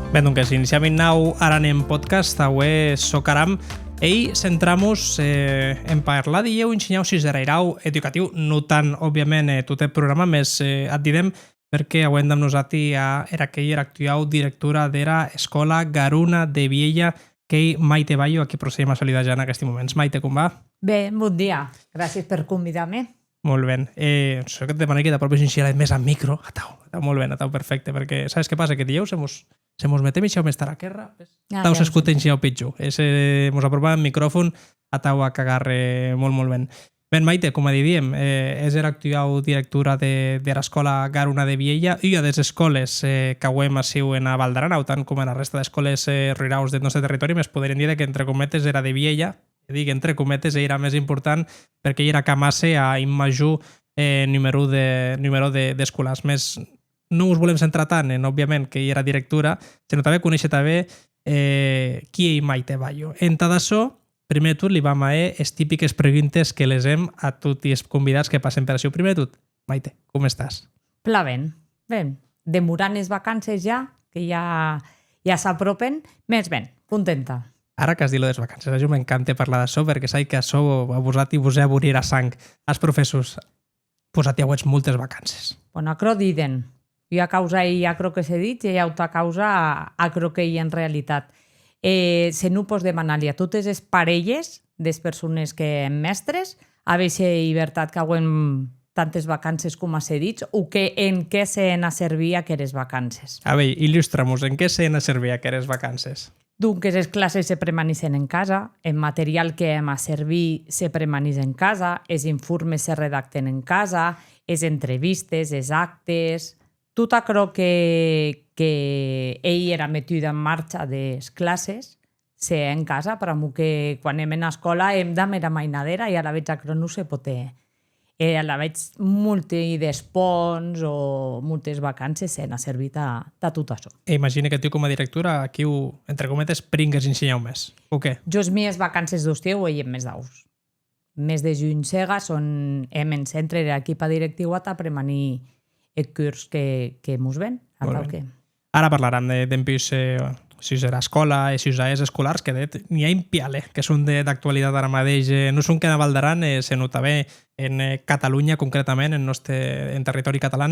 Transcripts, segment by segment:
Ben, doncs, iniciam un nou Aranem podcast, avui soc Aram. Ei centramos en parlar d'illeu ensenyau siserairau educatiu, no tant, òbviament, tot el programa, més et direm perquè avui amb nosaltres era que era actual directora d'era escola Garuna de Viella, que Maite Bayo, aquí procedem a saludar ja en aquests moments. Maite, com va? Bé, bon dia. Gràcies per convidar-me. Molt bé. Això que et demano que t'apropis més al micro. Atau, molt bé, atau, perfecte, perquè saps què passa? Que dijous se mos metem i més estar a terra. Atau s'escuten ja pitjor. Mos apropam el micròfon, atau a cagar molt, molt bé. Ben, Maite, com diríem, és l'actual directora de l'escola Garuna de Viella i a les escoles que avui massiu en a Valdaranau, tant com en la resta d'escoles rurals del nostre territori, més podrien dir que, entre cometes, era de Viella. Dic, entre cometes, era més important perquè era camasse a un major número d'escolars. Més no us volem centrar tant en, òbviament, que hi era directora, sinó també conèixer també qui és Maite Bayo. En tot això, primer de tot, li vam a les típiques preguntes que les hem a tots els convidats que passen per això. Primer de tot, Maite, com estàs? Plavent. Bé, demorant les vacances ja, que ja s'apropen, més ben, contenta. Ara que has dit lo de les vacances, a mi m'encanta parlar d'això perquè sé que això a vosaltres vos he avorrir a sang. Els professors, posat-hi moltes vacances. Bueno, acro diden. Jo a causa i acro que s'he dit i auto a causa acro que hi en realitat. Se no pots demanar-li a totes les parelles des persones que en mestres a veure llibertat que hauen tantes vacances com s'he dit o que en què se n'ha servit aquestes vacances. A veure, il·lustra'm-nos, en què se n'ha servit aquestes vacances? Donc, les classes se premanissen en casa, el material que hem a servir se premanís en casa, els informes se redacten en casa, les entrevistes, els actes... Tot això que ell era metut en marxa de les classes, se en casa, per a que quan anem a l'escola hem d'anar a mainadera i a la veig que no se pot... A la veig moltes d'espons o moltes vacances se n'ha servit a tot això. Imagina que tu com a directora aquí, entre cometes, pringues i ensenyeu més. O què? Jo les meves vacances d'estiu ho veiem més d'aus. Mes de juny cega on hem en centre l'equip directiu a premanir el curs que mos ven. Ara parlarem d'en pis si serà escola i si és escolars, que n'hi ha impiale, que són d'actualitat ara mateix. No són que a Valdaran, se nota bé en Catalunya, concretament, en territori català.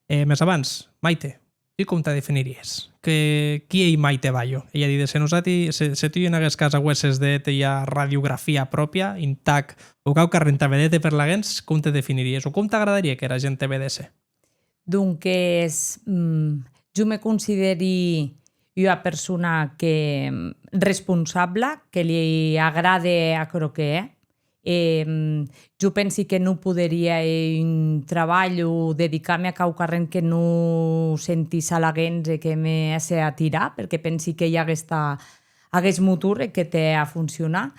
Més abans, Maite, tu com te definiries? Qui és Maite Bayo? Ella dit, se tu en aquest cas agüesses de ha radiografia pròpia, intac, o cau que rentavedete per la gens, com te definiries? O com t'agradaria que la gent te vedesse? Donc, jo me consideri una persona responsable, que li agrada aquello que és. Jo penso que no podria un treball o dedicar-me a qualsevol que no sentís halagents i que m'hagués a tirar, perquè penso que hi hagués motor que té a funcionar.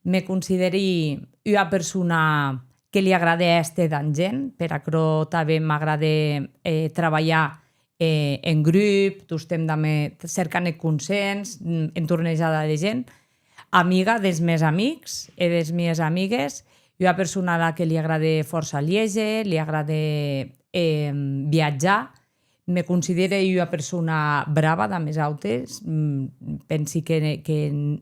Me consideri una persona que li agrada estar amb gent, per això també m'agrada treballar en grup, estem cercant el consens, entornejada de gent, amiga dels meus amics i de les meves amigues, i una persona a la que li agrada força llegir, li agrada viatjar, me considero una persona brava, de més altes, penso que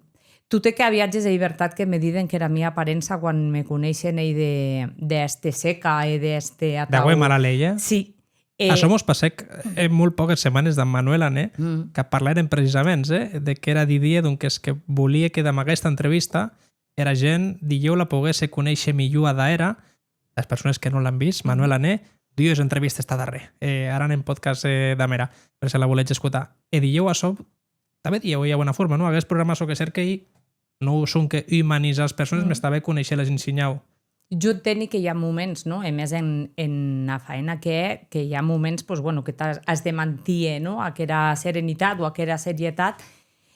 tot el que viatges de llibertat que me diuen que era mi aparença quan me coneixen i d'este seca i d'este atau... D'agüe mala leia? Sí. Això mos passec en molt poques setmanes d'en Manuel Ané, que parlaren precisament de que era Didier, doncs que volia que amb aquesta entrevista era gent, dijeu, la pogués conèixer millor a d'aera, les persones que no l'han vist, Manuel Ané, dues entrevistes està darrer. Ara anem podcast d'Amera, per si la voleu escoltar. I dijeu això, també dijeu de bona forma, no? Aquests programes que cerquei no són que humanitzar les persones, m'està bé conèixer les ensenyau. Jo entenc que hi ha moments, no? A més, en la feina que hi ha moments que has de mantenir aquella serenitat o aquella serietat,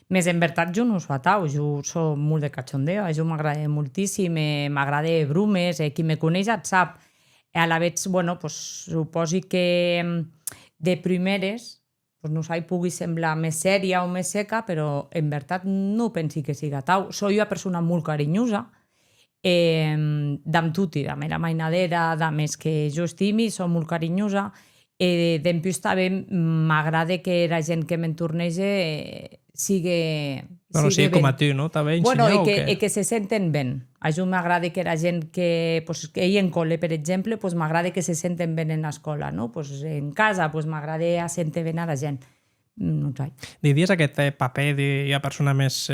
més en veritat jo no ho fatau, jo soc molt de cachondeo, això m'agrada moltíssim, m'agrada brumes, qui me coneix et sap. A la vegada, suposi que de primeres no sé, pugui semblar més sèria o més seca, però en veritat no pensi que siga tau. Soc una persona molt carinyosa, d'amb tutti, de mera mainadera, de més que jo estimi, soc molt carinyosa Dempús també m'agrada que la gent que m'entornege sigui Bueno, sí, com a tu, no? També bueno, que se senten ben. A mi m'agrada que la gent que ell en col·le, per exemple, m'agrada que se senten ben en l'escola, no? En casa m'agrada sentir ben a la gent. No sé. Diries aquest paper de hi ha persona més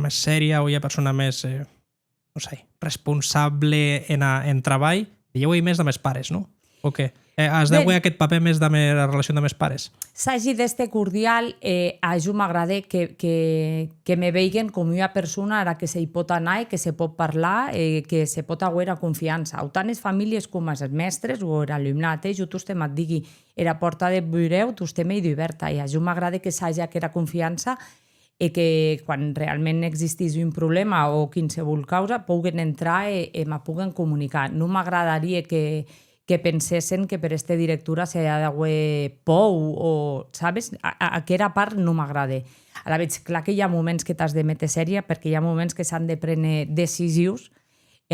sèria o hi ha persona més, no sé, responsable en treball? Dieu més de més pares, no? O què? Has de guanyar aquest paper més de la relació de més pares? S'hagi d'este cordial, a mi m'agrada que me veiguen com una persona a la que se pot anar i que se pot parlar, que se pot haver confiança. O tant les famílies com els mestres o l'alumnat, jo tostem et digui, era porta de veureu, tostem i d'oberta. I a mi m'agrada que s'hagi aquesta confiança i que quan realment existís un problema o qualsevol causa puguen entrar i me puguen comunicar. No m'agradaria que pensessin que per aquesta directora s'ha d'haver por o, sabes? Aquesta part no m'agrada. Ara veig clar que hi ha moments que t'has de metre sèria perquè hi ha moments que s'han de prendre decisius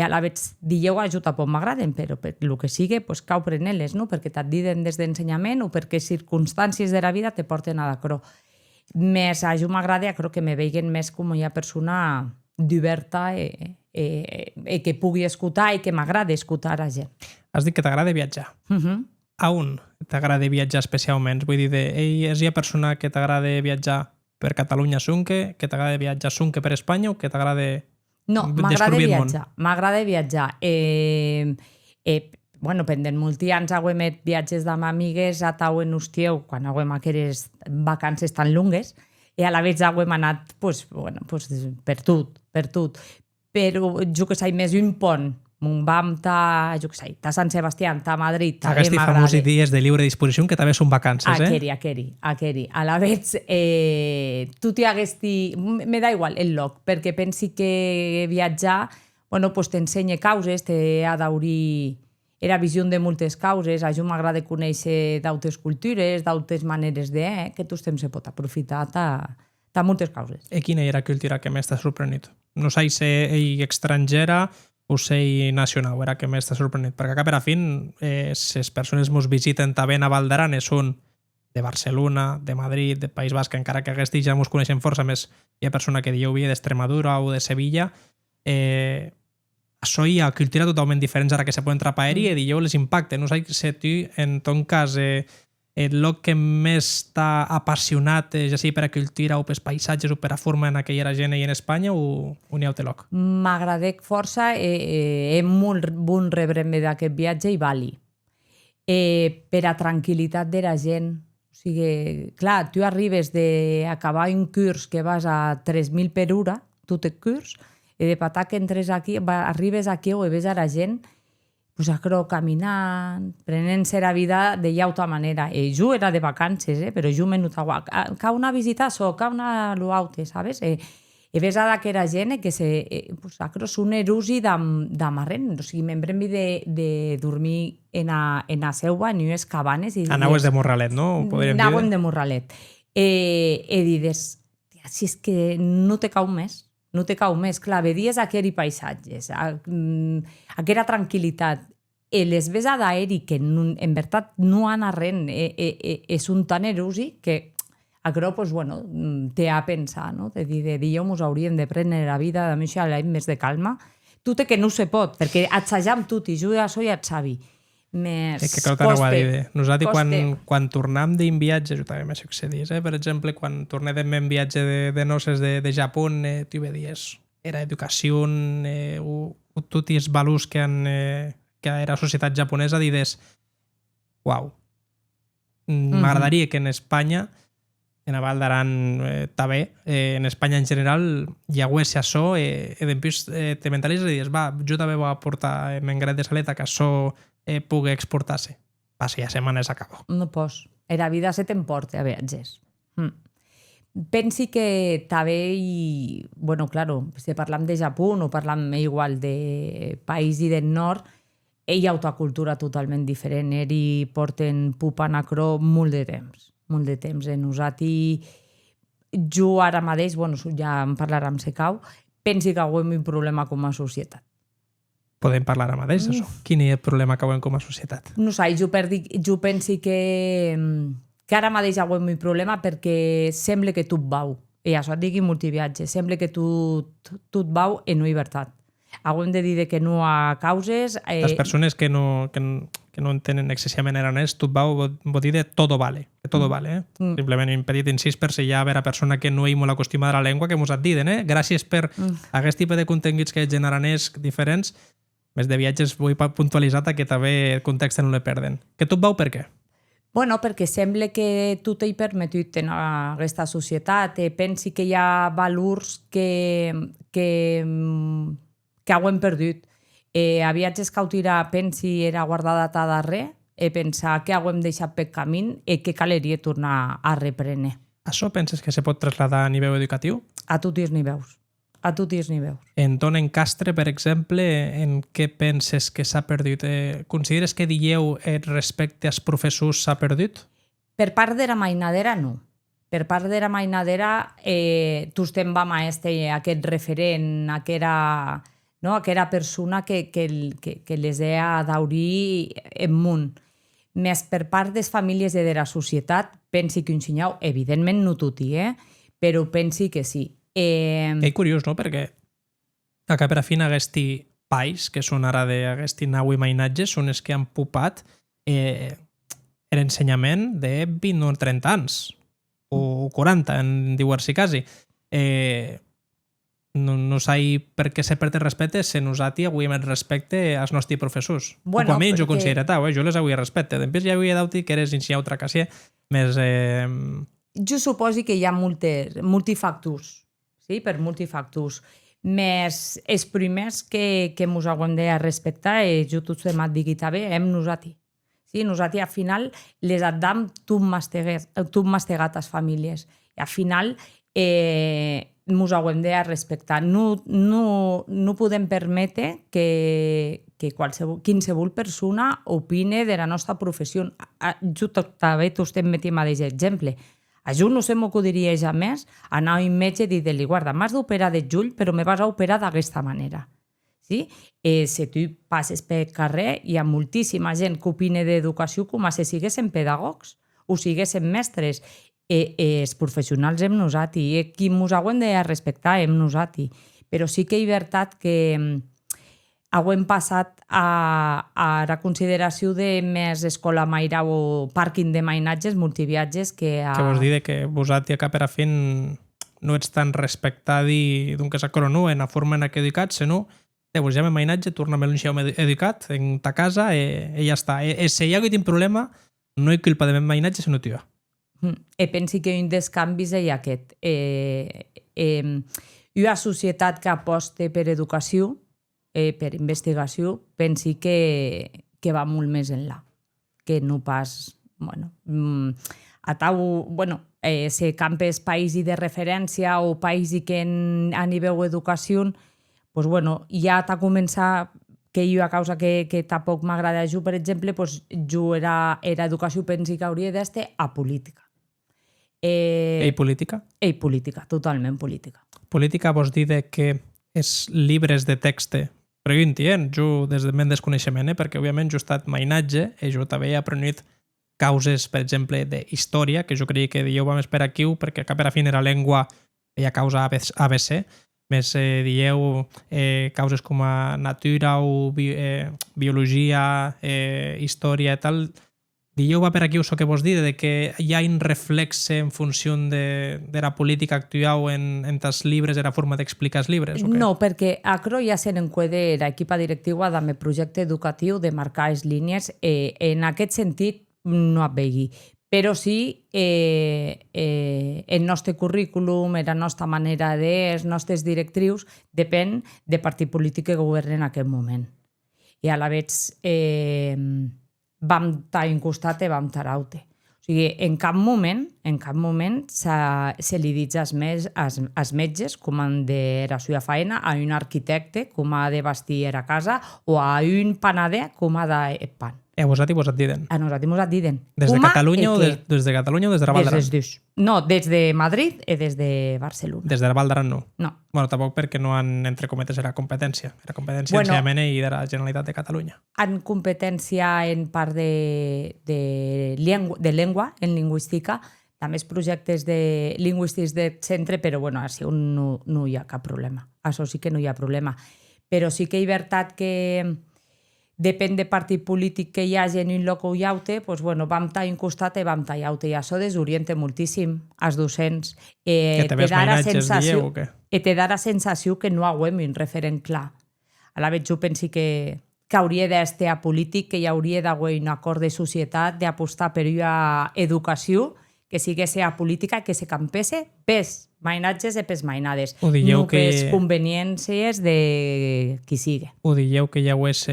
i a la veig dieu a jo tampoc m'agraden, però per el que sigui, cau prenent-les, no? Perquè t'hat dit des d'ensenyament o perquè circumstàncies de la vida te porten a l'acrò. Més a jo m'agrada, crec que me veiguen més com una persona d'oberta i que pugui escoltar i que m'agrada escoltar a gent. Has dit que t'agrada viatjar. A on t'agrada viatjar especialment? Vull dir, és hi ha persona que t'agrada viatjar per Catalunya sunque, que t'agrada viatjar sunque per Espanya o que t'agrada no, m'agrada viatjar. M'agrada viatjar. Bueno, pendent molts anys hauem fet viatges amb amigues a Tau en Ustieu, quan hauem aquelles vacances tan longues, i a la vegada hauem anat per tot. Però jo que sé, més un pont, vam ta Sant Sebastià, ta Madrid, també m'agrada. Aquests famosos dies de lliure disposició que també són vacances, Aqueri. A la vegada, tu t'hi haguesti... Me da igual el lloc, perquè pensi que viatjar, t'ensenya causes, t'ha d'obrir la visió de moltes causes. A mi m'agrada conèixer d'altres cultures, d'altres maneres que tot temps se pot aprofitar de moltes causes. I quina era la cultura que més t'ha sorprendit? No sé si és estrangera o si nacional, era que més t'ha sorprendit? Perquè cap a la fin, les persones que ens visiten també a Val d'Aran són de Barcelona, de Madrid, de País Basc, encara que aquests ja ens coneixen força més. Hi ha persona que dieu d'Extremadura o de Sevilla. Això hi ha cultura totalment diferents ara que se pot entrar per aeri i dieu les impacte. No sé si tu, en ton cas, el lloc que més t'ha apassionat, ja sigui per a cultura o per paisatges o per a forma en aquella gent i en Espanya o n'hi ha altre lloc? M'agrada força, molt bon rebre-me d'aquest viatge i Bali. Per a tranquil·litat de la gent. O sigui, clar, tu arribes d'acabar un curs que vas a 3.000 per hora, tot el curs, i de patar que entres aquí, arribes aquí o ves a la gent caminant, prenent-se la vida de llauta manera. Jo era de vacances, però jo m'he notat, cau una visita so, cau una luaute, sabes? I ves a d'aquella gent que són erusi d'amarrent. O sigui, m'embrem de dormir en la seua, en unes cabanes. Anaues de Morralet, no? Anàvem de Morralet. I dius, si és que no te cau més. No te cau més, clar, vedies aquells paisatges, aquella tranquil·litat. Les ves a d'aeri que en veritat no han arren, és un tan erusi que aquello, té a pensar, no? De dir, mos hauríem de prendre la vida de més de calma. Tot que no se pot, perquè assajam tot i jo ja soy et savi. Que clar, t'aneu a dir. Nosaltres, quan tornem d'un viatge, això també m'ha succeït, per exemple, quan tornem d'un viatge de noces de Japó, tu veies, era educació, tots els valors que era la societat japonesa, dius, uau, m'agradaria que en Espanya, en a Val d'Aran també, en Espanya en general, hi hagués això, i després te mentalitzes i dius, jo també vull aportar un grat de saleta que això pugui exportar-se. Passa, ja setmanes acabo. No pots. La vida se t'emporta a viatges. Pensi que també, claro, si parlam de Japó o parlam igual de país i del nord, hi ha una cultura totalment diferent. Ells porten pupa en acrò molt de temps. Molt de temps. Nosaltres, jo ara mateix, ja en parlarem se cau, pensi que hauem un problema com a societat. Podem parlar ara mateix d'això. Quin és el problema que avem com a societat? No sé, jo penso que ara mateix avui un problema perquè sembla que tot vau. I això et digui multiviatge. Sembla que tot vau en llibertat. Hauem de dir que no a causes... Les persones que no entenen excessivament aranès, tot vol dir de todo vale. Que todo vale. Simplement un petit incís per si hi ha a persona que no hi molt acostumada a la llengua que mos et diden. Gràcies per aquest tipus de contenguts que hi ha en aranès diferents. Més de viatges vull puntualitzar que també el context no le perden. Que tot vau per què? Bueno, perquè sembla que tot hi permetut en aquesta societat. Pensi que hi ha valors que hauem perdut. A viatges cautira pensi era guardada a darrere i pensar que hauem deixat per camí i que caleria tornar a reprendre. Això penses que se pot traslladar a nivell educatiu? A tots els nivells. A tots els nivells. En Ton Encastre, per exemple, en què penses que s'ha perdut? Consideres que dieu respecte als professors s'ha perdut? Per part de la mainadera, no. Per part de la mainadera, tots te'n vam a aquest referent, aquella persona que les ha d'obrir en munt. Més per part de les famílies de la societat, pensi que ensenyau, evidentment no tot però pensi que sí. És curiós, no? Perquè a cap a fin aquests pais, que són ara d'aquest nau i mainatge, són els que han pupat l'ensenyament de 20 o 30 anys, o 40, en diu-se quasi. No sé per què se perd el respecte si nosaltres avui hem el respecte als nostres professors. Bueno, o almenys ho considero tau, jo les avui respecte. Després ja havia d'auti que eres iniciar altra casia més... Jo suposi que hi ha multifactors, sí? Per multifactors. Més els primers que ens haurem de respectar, jo tots hem dit també, hem nosaltres. Sí? Nosaltres, al final, les adam tot mastegat a les famílies. I al final, ens haurem de respectar. No podem permetre que qualsevol persona opine de la nostra professió. Jo també tots estem metint mateix exemple. A jo no se m'acudiria jamais anar a un metge i dir-li, guarda, m'has d'operar de jull, però me vas a operar d'aquesta manera. Sí? Si tu passes pel carrer, hi ha moltíssima gent que opina d'educació com si siguessin pedagogs o siguessin mestres. Els professionals hem nosaltres, qui ens haurem de respectar hem nosaltres. Però sí que és veritat que haurem passat a la consideració de més escola maira o pàrquing de mainatges, multiviatges, que... Que vols dir que vosaltres cap a fin no ets tan respectadi d'un que s'acoro no, en la forma en què educat, sinó te vos llama mainatge, torna a l'enxeu educat en ta casa i ja està. Si hi ha un problema, no hi culpa de mainatge, sinó tio. Pensi que un dels canvis és aquest. Una societat que aposta per educació, per investigació, pensi que va molt més enllà, que no pas... si campes països de referència o països que a nivell d'educació, ja t'ha començat que jo a causa que tampoc m'agrada jo, per exemple, jo era educació, pensi que hauria d'estar a política. Política? Política, totalment política. Política vols dir que els llibres de text, però jo entenc, jo des del meu desconeixement, perquè òbviament jo he estat mainatge i jo també he aprenut causes, per exemple, d'història, que jo creia que dieu vam esperar aquí, perquè cap a la fin era llengua i a causa ABC, més dieu causes com a natura o biologia, història i tal. Dieu va per aquí això que vos dir, de que hi ha un reflexe en funció de la política actual en els llibres, de la forma d'explicar els llibres? No, perquè acro ja se n'encuede l'equipa directiva del meu projecte educatiu de marcar les línies. En aquest sentit, no et vegi. Però sí, el nostre currículum, la nostra manera els nostres directrius, depèn del partit polític que governa en aquest moment. I a la vegada vam estar un costat i vam estar a l'altre. O sigui, en cap moment se li dit als metges com han de la seva feina, a un arquitecte com ha de vestir la casa o a un panader com ha de pan. Vos et diden. A nosaltres mos et diden. Des de Catalunya o des de Catalunya o des de Val d'Aran? No, des de Madrid i des de Barcelona. Des de Val d'Aran no? No. Bueno, tampoc perquè no han, entre cometes, era competència. Era competència ensenyament i de la Generalitat de Catalunya. En competència en part de llengua, en lingüística, també els projectes lingüístics de centre, però bueno, així no hi ha cap problema. Això sí que no hi ha problema. Però sí que és veritat que depèn de partit polític que hi hagi en un lloc o hi haute, doncs, bueno, vam tallar un costat i vam tallar haute. I això desorienta moltíssim als docents. Que te ves mainatges, dieu, o què? Te da la sensació que no hauem un referent clar. A la vegada jo penso que hauria d'estar a polític, que hi hauria d'haver un acord de societat, d'apostar per una educació que sigui a política, que se campese pels mainatges i pels mainades, no pels conveniències de qui sigui. Ho dieu que hi hagués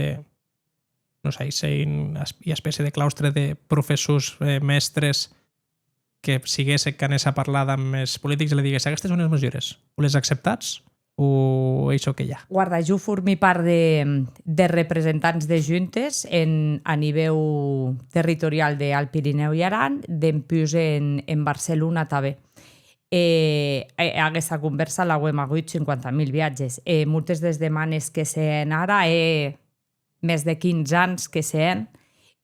no sé, una espècie de claustre de professors, mestres, que sigués que anés a parlar amb els polítics i li digués aquestes són les mesures. Ho les acceptats o això que hi ha? Guarda, jo formi part de representants de juntes a nivell territorial d'Alt Pirineu i Aran, d'empús en Barcelona també. Aquesta conversa l'hem hagut 50.000 viatges. Moltes de les demanes que sent ara més de 15 anys que sent,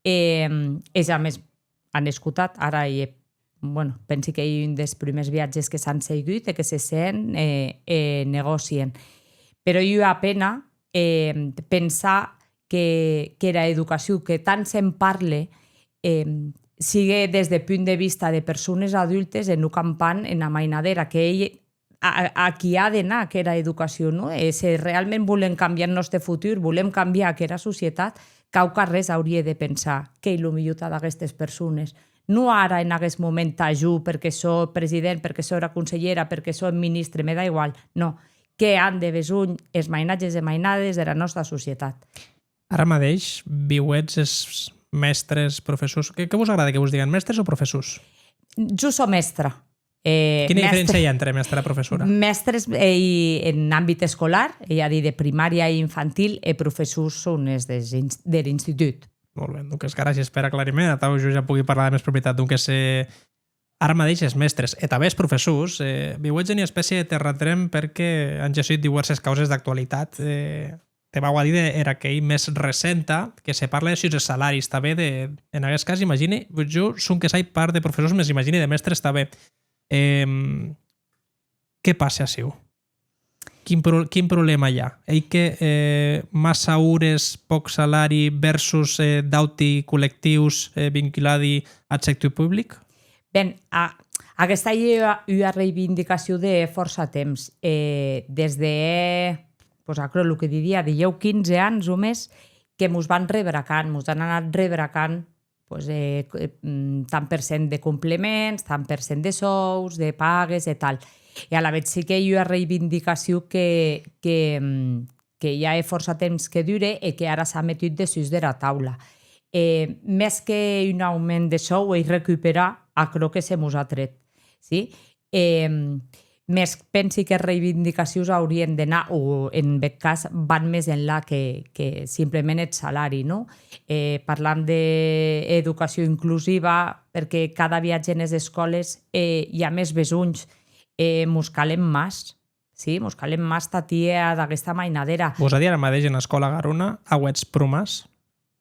ells a més han escoltat, ara penso que hi ha un dels primers viatges que s'han seguit i que se sent negocien. Però hi ha pena pensar que la educació que tant se'n parle sigui des del punt de vista de persones adultes en un campany en la mainadera, que a qui ha d'anar aquesta educació, no? Si realment volem canviar el nostre futur, volem canviar aquesta societat, cau carrers hauria de pensar que és el millor d'aquestes persones. No ara, en aquest moment, t'ajudo perquè soc president, perquè soc consellera, perquè soc ministre, me da igual. No, que han de besar els mainatges i mainades de la nostra societat. Ara mateix, viuets els mestres, professors... Què vos agrada que vos diguen, mestres o professors? Jo soc mestra. Quina diferència hi ha entre mestra i professora? Mestres en àmbit escolar, és a dir, de primària i infantil, i professors són els de l'institut. Molt bé, doncs gràcies per aclariment. Jo ja pugui parlar de més propietat. Doncs ara mateix els mestres i també els professors viuets en una espècie de terratrem perquè han llegit diverses causes d'actualitat. Te vau a dir era aquell més recenta que se parla de els salaris també. En aquest cas, imagini, jo som que saig part de professors, més imagini de mestres també. Què passa a Siu? Quin problema hi ha? Que massa hores, poc salari versus d'auti col·lectius vinculats al sector públic? Bé, aquesta hi ha una reivindicació de força temps. Des de, el que diria, de 15 anys o més, que mos van rebracant, mos han anat rebracant tant per cent de complements, tant per cent de sous, de pagues i tal. I a la vegada sí que hi ha una reivindicació que hi ha força temps que dure i que ara s'ha metut de sus de la taula. Més que un augment de sou i recuperar aquello que se mos ha tret. Sí? Més pensi que reivindicacions haurien d'anar, o en aquest cas van més enllà que simplement el salari. No? Parlant d'educació inclusiva, perquè cada viatge en les escoles hi ha més besunys, mos calen més. Sí, mos calen més tatia d'aquesta mainadera. Vos a dir ara mateix en l'escola Garona, auets promès?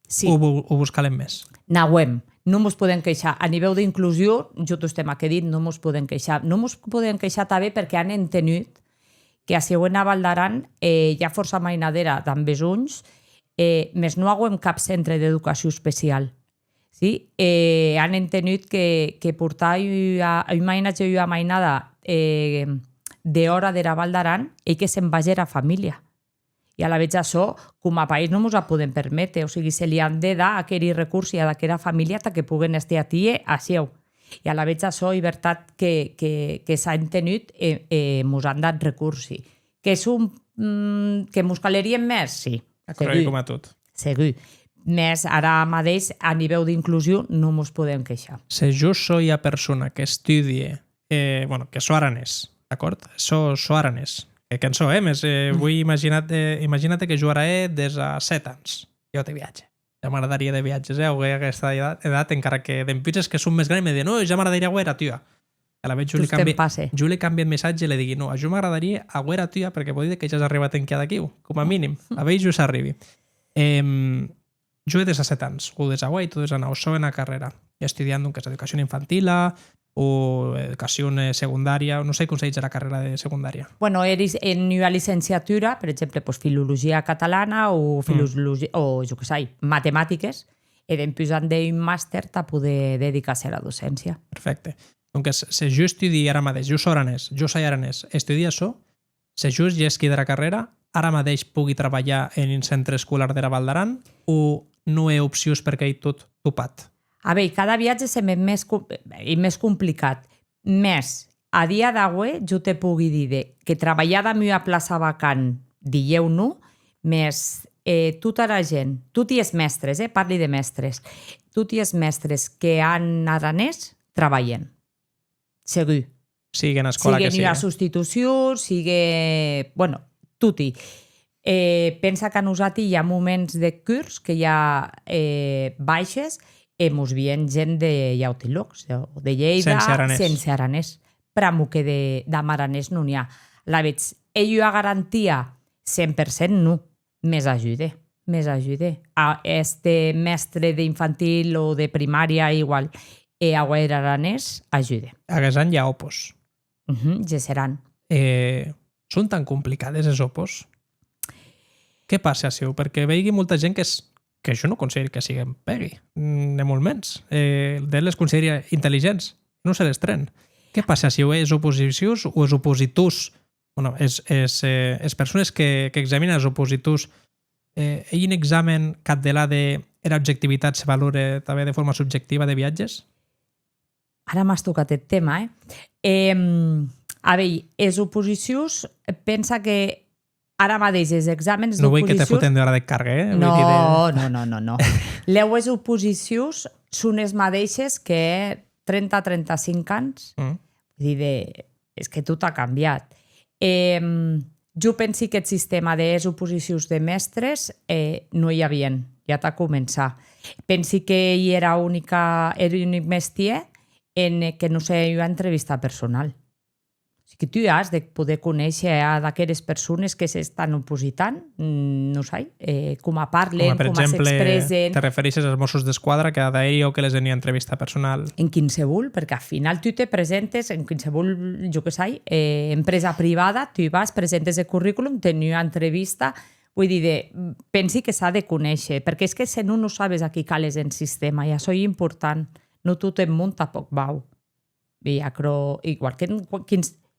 Sí. O vos calen més? N'auem. No mos podem queixar. A nivell d'inclusió, jo t'ho estem que he dit, no mos podem queixar. No mos podem queixar també perquè han entenut que a Següent a Val d'Aran hi ha força mainadera d'en besunys, més no hauem cap centre d'educació especial. Sí? Han entenut que portar un mainatge i una mainada d'hora de la Val d'Aran i que se'n vagi a la família. I a la vegada això, com a país, no ens ho podem permetre. O sigui, se li han de dar aquell recurs i a aquella família que puguen estar a ti a seu. I a la vegada això, és veritat que s'ha entenut i ens han dat recursos. Que ens calerien més? Sí. Segur. Com a tot. Segur. Més ara mateix, a nivell d'inclusió, no ens podem queixar. Si jo soy a persona que estudie, que so aranès, d'acord? So aranès. Que en so, més vull imagina't que jo ara des a 7 anys. Jo te viatge. Ja m'agradaria de viatges, a aquesta edat, encara que d'empits és que som més grans i me diuen, no, ja m'agradaria a tia. A la vegada jo li canvio el missatge i li digui, no, a jo m'agradaria a tia perquè vol dir que ja has arribat en cada aquí, com a mínim. A veure jo s'arribi. Jo he de 17 anys, o des agua i tu des a Nausó en la carrera, estudiant que és educació infantil o educació secundària, no sé com se dice la carrera de secundària. Bueno, eres en una licenciatura, per exemple, pues, filologia catalana o filologia, o jo què sé, matemàtiques, i després han d'un màster a poder dedicar-se a la docència. Perfecte. Doncs si jo estudio ara mateix, jo soy aranès, estudio això, si jo llesqui de la carrera, ara mateix pugui treballar en un centre escolar de la Val d'Aran o no hi ha opcions perquè hi tot topat? A veure, cada viatge és més complicat. Més, a dia d'avui, jo te pugui dir que treballar a una plaça vacant, dieu-no, més tota la gent, tot i els mestres, parli de mestres, tot i els mestres que han aranès, treballen. Segur. Sigui en escola que sigui. Sigui una substitució, sigui... Bueno, tot-hi. Pensa que a nosaltres hi ha moments de curs que hi ha baixes i mos veiem gent de Llautilux, de Lleida, sense aranès. Però que d'aranès no n'hi ha. La veig, ell ha garantia 100% no, més ajuda. A este mestre d'infantil o de primària igual, a guaire aranès ajuda. Aquest any hi ha opos. Ja seran. Són tan complicades les opos? Què passa, Siu? Perquè veigui molta gent que jo no considero que siguin pegui, ni molt menys. D'ell les considera intel·ligents, no se les tren. Què passa, Siu? És opositius o és opositors? Bueno, és persones que examinen els opositors. Hi un examen català de l'objectivitat se valora també de forma subjectiva de viatges? Ara m'has tocat el tema, A veure, els opositius, pensa que ara mateix els exàmens d'oposició... No vull que te foten d'hora de càrrega, No. Les oposicions són les mateixes que 30-35 anys. Vull dir, és que tot ha canviat. Jo penso que el sistema de les oposicions de mestres no hi havia, ja t'ha començat. Penso que hi era l'únic mestier en que no sé, una entrevista personal. O sigui, tu has de poder conèixer d'aquelles persones que s'estan opositant, no sé, com parlen, com s'expressen... Te refereixes als Mossos d'Esquadra que d'ahir o que les tenia entrevista personal? En qualsevol, perquè al final tu te presentes en qualsevol, jo què sé, empresa privada, tu vas, presentes el currículum, tens una entrevista, vull dir, pensi que s'ha de conèixer, perquè és que si no sabes a qui cales en sistema, i això és important. No tot el món tampoc vau. Igual que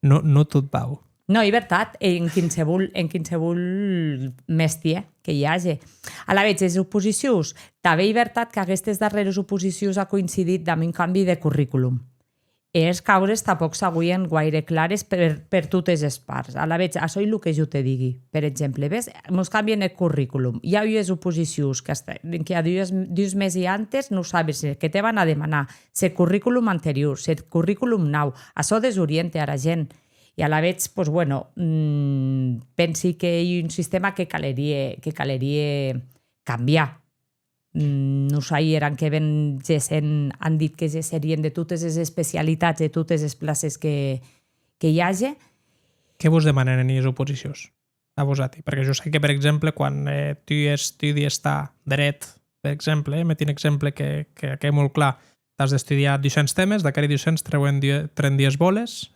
No tot vau. No, és veritat, en qualsevol mestier que hi hagi. A la vegada, les oposicions, també és veritat que aquestes darreres oposicions ha coincidit amb un canvi de currículum. Els caures tampoc s'aguien gaire clares per totes les parts. A la vegada, això és el que jo te digui. Per exemple, ves, ens canvien el currículum. Hi ha unes oposicions que a dius mesos antes no sabes què te van a demanar, el currículum anterior, el currículum nou. Això desorienta a la gent. I a la vegada, pues, bueno, pensi que hi ha un sistema que caleria canviar. No sabien que han dit que serien de totes les especialitats, de totes les places que hi hagi. Què vos demanen en les oposicions a vosaltres? Perquè jo sé que, per exemple, quan tu estudies dret, per exemple, met un exemple que és molt clar, t'has d'estudiar 200 temes, d'aquests 200 treuen 30 boles,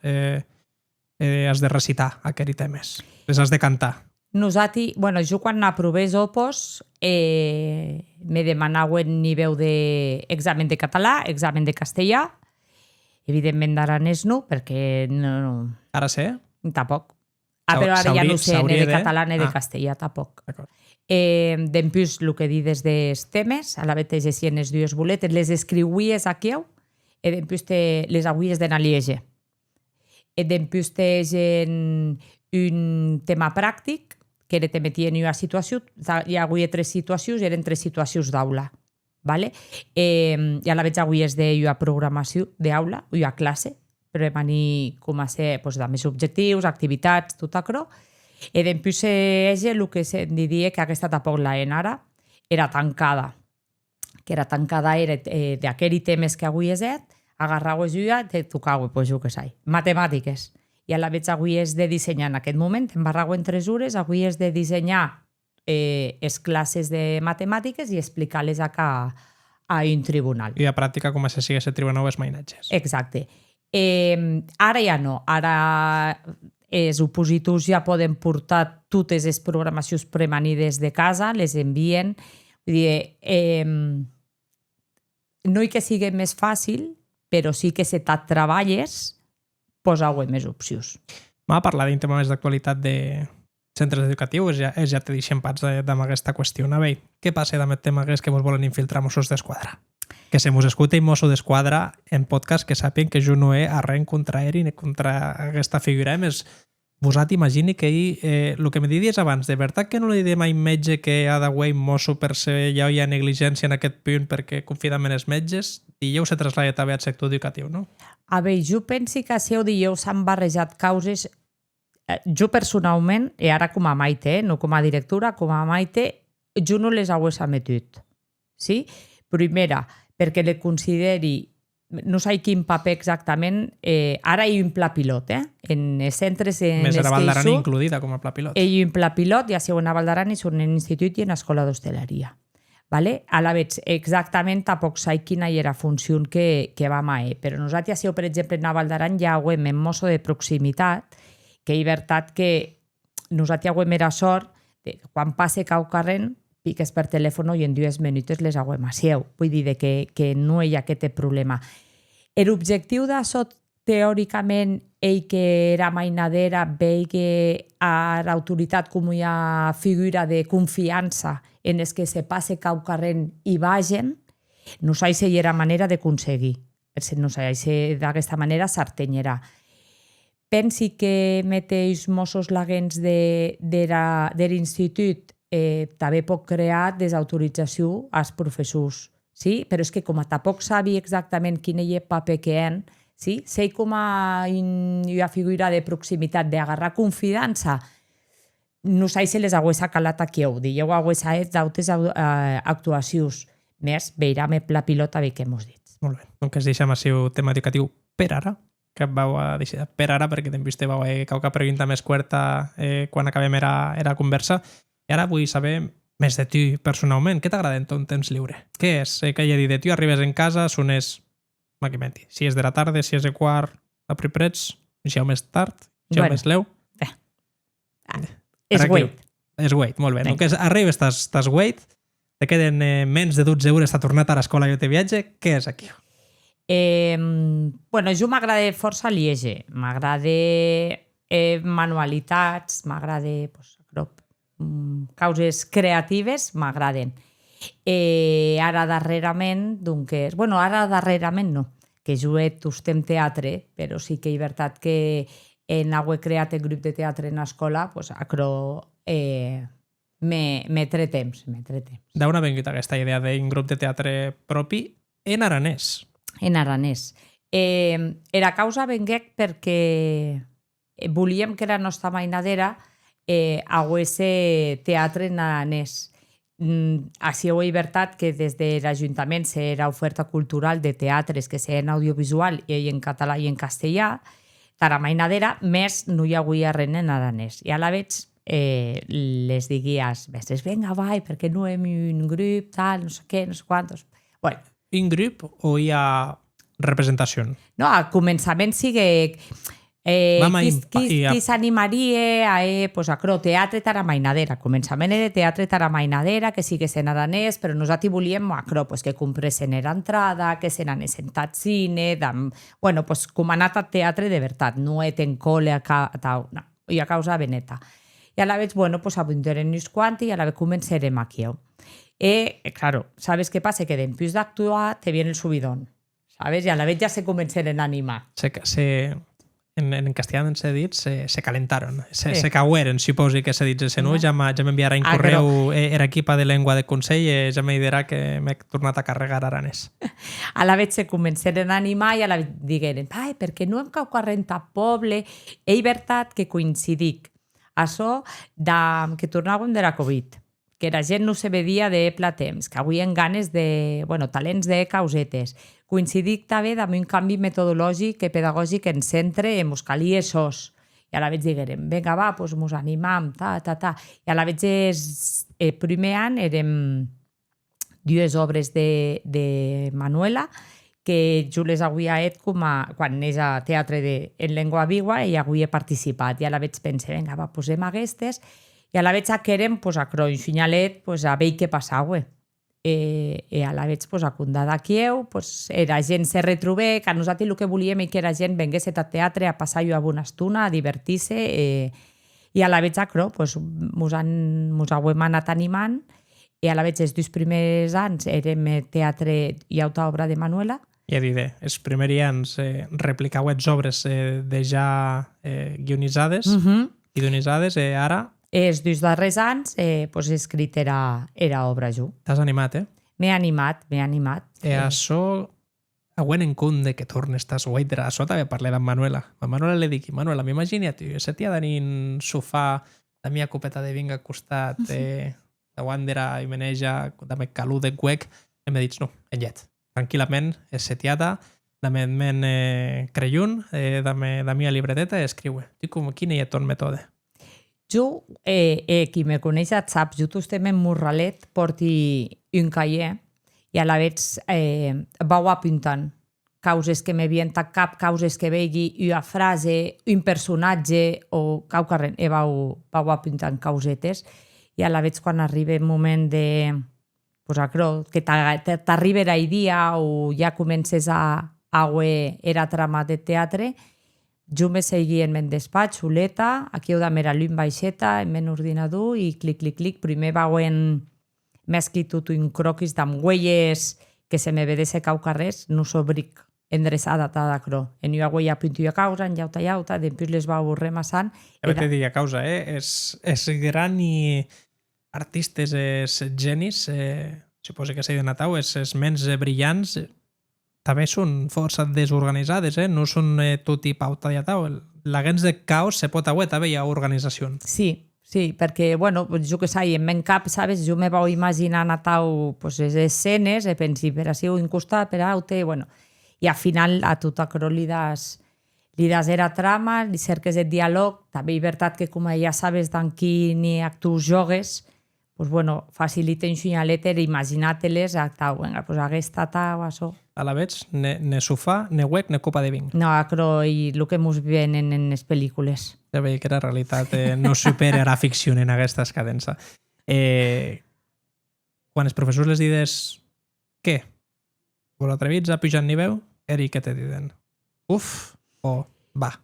has de recitar aquells temes, les has de cantar. Nosaltres, jo quan aprovés Opos me demanaven nivell d'examen de català, examen de castellà, evidentment d'aranès no, perquè no... Ara sé? Tampoc. Però ara ja no sé ni de català ni de castellà, tampoc. Després, el que dius dels temes, a la vegada llegien les dues boletes, les escriuies aquí, i després les havies d'anar a llegir. I després tens un tema pràctic, que te metien en una situació, hi havia 3 situacions, eren 3 situacions d'aula. I a la vegada havies d'una programació d'aula, una classe, per venir com a ser més objectius, activitats, tot això. I després el que se'n diria que aquesta tampoc la ara era tancada. que era tancada era d'aquells temes que avui és agarrau jo i tocau, pues jo què sé, matemàtiques. I a la vegada avui és de dissenyar en aquest moment, en barrago en 3 hores, avui és de dissenyar les classes de matemàtiques i explicar-les a un tribunal. I a pràctica com si sigués el tribunal els mainatges. Exacte. Ara ja no. Ara els opositors ja poden portar totes les programacions premanides de casa, les envien. Vull dir, no hi que sigui més fàcil, però sí que si te'n treballes, posau més opcions. Va parlar d'un tema més d'actualitat de centres educatius, ja te deixem pats amb aquesta qüestió. A veure, què passa amb el tema que vos volen infiltrar Mossos d'Esquadra? Que se mos escuti Mosso d'Esquadra en podcast que sàpien que jo no he arren contra ell ni contra aquesta figura. Més, vosat imagini que el que me diries abans, de veritat que no li diré mai metge que ha d'haver mosso per ser ja hi ha negligència en aquest punt perquè confidem en els metges, i ja se traslada també al sector educatiu, no? A veure, jo penso que si heu dit s'han barrejat causes. Jo personalment, i ara com a Maite, no com a directora, com a Maite, jo no les hagués emetut. Sí? Primera, perquè le consideri, no sé quin paper exactament, ara hi ha un pla pilot, en els centres en més els era que Val hi d'Aran soc, incluïda com a pla pilot. hi ha un pla pilot, ja sigui a Val d'Aran i són en institut i en escola d'hostaleria. Vale? A la vegada, exactament tampoc sé quina era la funció que vam a però nosaltres, ja per exemple, en Val d'Aran ja hem en mosso de proximitat, que és veritat que nosaltres hem era sort de que quan passe cau carrent, piques per telèfon i en 2 minuts les haguem a seu. Vull dir que no hi ha aquest problema. L'objectiu d'això, teòricament, ell que era mainadera, veia que a l'autoritat com hi ha figura de confiança en els que se passe cau carrent i vagin, no sé si hi era manera d'aconseguir. No sé si d'aquesta manera s'artenyerà. Pensi que mateix Mossos Lagents de l'institut també pot crear desautorització als professors. Sí? Però és que com tampoc sabi exactament quin és el paper que han, sí? Sei com a una figura de proximitat d'agarrar confiança, no sé si les hagués calat aquí ho diu, hagués fet d'altres actuacions. Més, veurem el pla pilot a veure què mos dit. Molt bé, doncs es deixem el seu tema educatiu per ara, que vau a deixar per ara, perquè també vau qualque pregunta més curta quan acabem era conversa. I ara vull saber més de tu personalment. Què t'agrada en ton temps lliure? Què és? Que ja he dit de tu, arribes en casa, sones, maquimenti, si és de la tarda, si és de quart, a priprets, si més tard, si més leu. És wait. És wait, molt bé. Donc arribes, estàs wait, te queden menys de 12 euros, t'ha tornat a l'escola i te viatge. Què és aquí? Bueno, jo m'agrada força lieger, m'agrada manualitats, m'agrada causes creatives, m'agraden. Ara darrerament, doncs, bueno, ara darrerament no, que jo estem teatre, però sí que és veritat que en haver creat el grup de teatre en l'escola, doncs, m'he temps. D'on ha vingut aquesta idea d'un grup de teatre propi en aranès? En aranès. Era causa venguec perquè volíem que la nostra mainadera hagués teatre en aranès. Així ho he veritat que des de l'Ajuntament s'era oferta cultural de teatres que s'eren audiovisual i en català i en castellà, de la mainadera, més no hi havia res en aranès. I a la vegada les diguies, mestres, vinga, vai, perquè no hem un grup, tal, no sé què, no sé quantos. Bueno, un grup o hi ha representació? No, al començament sigue qui s'animaria a teatre taramainadera. Començament era teatre taramainadera, que sigués en aranès, però nosaltres volíem que compresen l'entrada, que se n'anés sentat cine, bueno, com ha anat al teatre de veritat, no en col·le, no, i a causa beneta. I a la vegada, bueno, apuntarem uns quants i a la vegada començarem aquí. Claro, ¿sabes qué pasa? Que després d'actuar te viene el subidón, ¿sabes? Y a la vez ya se començaren a animar. En castellà s'ha dit, se calentaron, se caueren, suposi que s'ha dit, no? Ja m'enviarà un correu l'equip de llengua de Consell i ja me dirà que m'he tornat a carregar aranès. A la vegada se començaren a animar i a la vegada digueren, perquè no hem cau corrent a poble. És veritat que coincidic això que tornàvem de la Covid, que la gent no se vedia de platems, que avui en ganes de, talents de causetes. Coincidic també amb un canvi metodològic i pedagògic en centre, en mos calia sos. I a la vegada diguérem, vinga, va, doncs mos animam, ta. I a la vegada, el primer any, érem dues obres de Manuela, que jo les havia fet quan anés a teatre en llengua viva i avui he participat. I a la vegada pensé, vinga, va, posem aquestes. I a la vegada que érem, a Croi, Xunyalet, a veure què passava. I a la vegada, a Condà d'Aquieu, la gent se retrobé, que a nosaltres el que volíem és que la gent vengués a teatre a passar-ho a una estona, a divertir-se, i a la vegada, mos hem anat animant, i a la vegada, els 2 primers anys érem teatre i auta obra de Manuela. Ja diré, els primers anys replicau les obres de ja guionitzades, idonitzades, ara... Els 2 darrers anys he escrit era obra jo. T'has animat, eh? M'he animat. Això, avuen en compte que tornes tas guaidra, això també parlé amb Manuela. A Manuela li dic, Manuela, m'imagina, tio, se tia d'anin sofà, la mia copeta de vinga al costat, de Wandera i Meneja, de calú de cuec, i m'he dit, no, en llet. Tranquil·lament, és setiada, la men creyun, de mia libreteta, i escriu, quin és ton mètode? Jo, qui me coneix et sap, jo estem en Morralet, porti un cahier i a la vegada vau apuntant causes que me vien a cap, causes que vegi, una frase, un personatge o cau carrer, vau apuntant causetes i a la vegada quan arriba el moment de que t'arriba la idea o ja comences a veure la trama de teatre, jo me seguia en men despatx, soleta, aquí heu de mirar l'un baixeta, en men ordinador i clic. Primer m'he escrit un croquis d'amb huelles que se me vedesse cau carrers, no s'obric endreçada tada cro. En una huella puntuia causa, en llauta, després les vau remassant. Ja te diria causa, és gran i artistes, és genis, suposo que s'ha de natau, és ments brillants, també són força desorganitzades, no són tot i pauta de tau. La gens de caos se pot haver també hi ha organització. Sí, perquè, jo que sé, en men cap, sabes, jo me vau imaginar a tau les escenes, e pensi, per així un costat, per aute, i al final a tot acro li das era trama, li cerques el diàleg, també és veritat que com ja sabes d'en quin actus jogues, facilita un xunyalet imaginar-te-les a tau, aquesta tau, això. A la vegada, ne sofà, ne huec, ne copa de vinc. No, acro, i el que mos venen en les pel·lícules. Ja veia que la realitat no supera la ficció en aquesta cadença. Quan els professors les dides què? Vos atrevits a pujar nivell? Eri, què te diden? Uf, o va.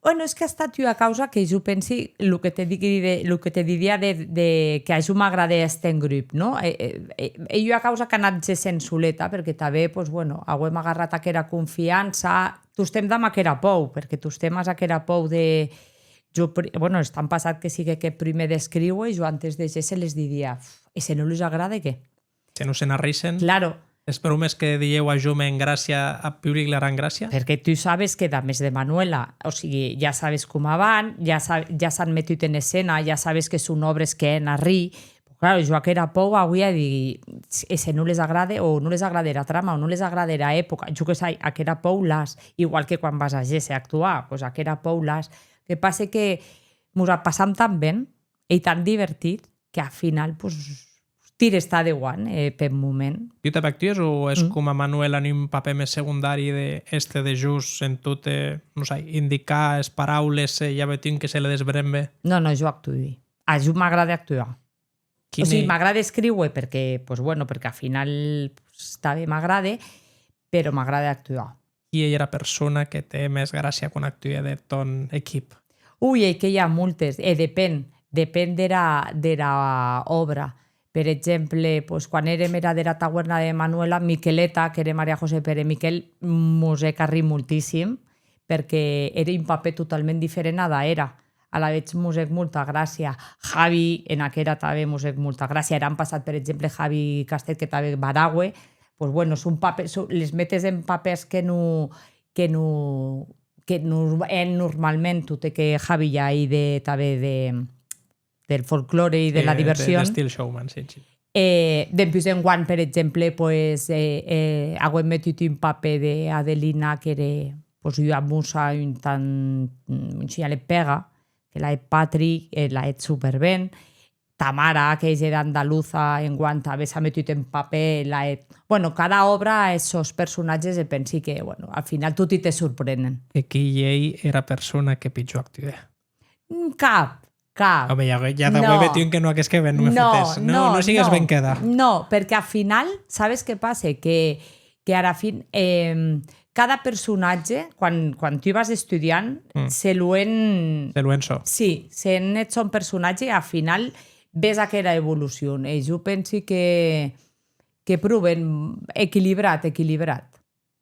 És que ha estat una causa que jo pensi el que te diria de que a jo m'agrada estar en grup, no? És una causa que ha anat sent soleta, perquè també, hem agarrat aquella confiança, tu estem amb aquella pou, perquè tu estem amb aquella pou de... és tan passat que sigui que primer d'escriure i jo antes de se les diria, i si no els agrada, què? Si no se n'arreixen... Claro. Espero més que dieu a Jume en gràcia, a públic l'aran gràcia? Perquè tu sabes que, a més de Manuela, o sigui, ja sabes com van, ja s'han metut en escena, ja sabes que són obres que han a rir. Claro, jo aquella por avui a dir, si no les agrada, o no les agrada la trama, o no les agrada la època, jo que sé, aquella por l'has, igual que quan vas a Gesse a actuar, doncs aquella por l'has. El que passa que ens passam tan bé i tan divertit que al final, tires de guant per moment. Tu també actues o és com a Manuel en un paper més secundari de just en tot, no sé, indicar les paraules, ja veiem que se le desbrembe? No, jo actuo. A jo m'agrada actuar. O sigui, m'agrada escriure perquè, perquè al final també m'agrada, però m'agrada actuar. Qui és la persona que té més gràcia quan actua de ton equip? Que hi ha moltes. Depèn de la obra. Per exemple, quan érem de la taverna de Manuela, Miqueleta, que era Maria José Pere Miquel, mos he carrit moltíssim, perquè era un paper totalment diferent a d'era. A la vegada mos he molta gràcia. Javi, en aquella també mos he molta gràcia. Era passat, per exemple, Javi Castet, que també Baragüe. Són papers, les metes en papers que normalment, tot i que Javi ja hi també del folklore i de la diversió. D'estil showman, sí. Després en quan, per exemple, pues, hauem metut un paper d'Adelina que era pues, una musa un tant ja le pega, que la Patrick la et superben. Tamara, que era andaluza, en quant a s'ha metut en paper, la et... Bueno, cada obra, esos personatges, pensi que, bueno, al final tot i te sorprenen. Que qui era persona que pitjor actua. Cap. Home, ja t'ho he que no hagués que ben, no me fotés. No sigues ben quedar. No, perquè al final, sabes què passa? Que ara fin... cada personatge, quan tu vas estudiant, se l'uen so. Sí, se'n ets un personatge i al final ves aquella evolució. I jo penso que proven equilibrat.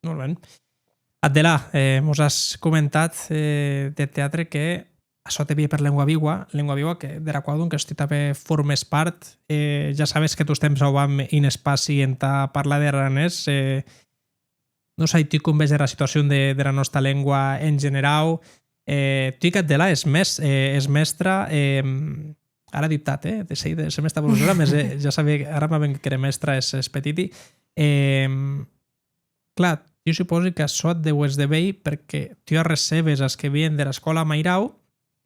Molt bé. Adela, mos has comentat de teatre que això te ve per Llengua Viva, que de la qual que tu també formes part. Ja sabes que tu temps vam in espaci en parlar d'aranès. No sé, tu com veus la situació de la nostra llengua en general. Tu, Adela, és mestra... Ara dictat, de ser mestra professora, més ja sabia, ara m'ha que era mestra, és petiti. Clar, jo suposo que això et deu esdevenir perquè tu ja recebes els que vien de l'escola Mairau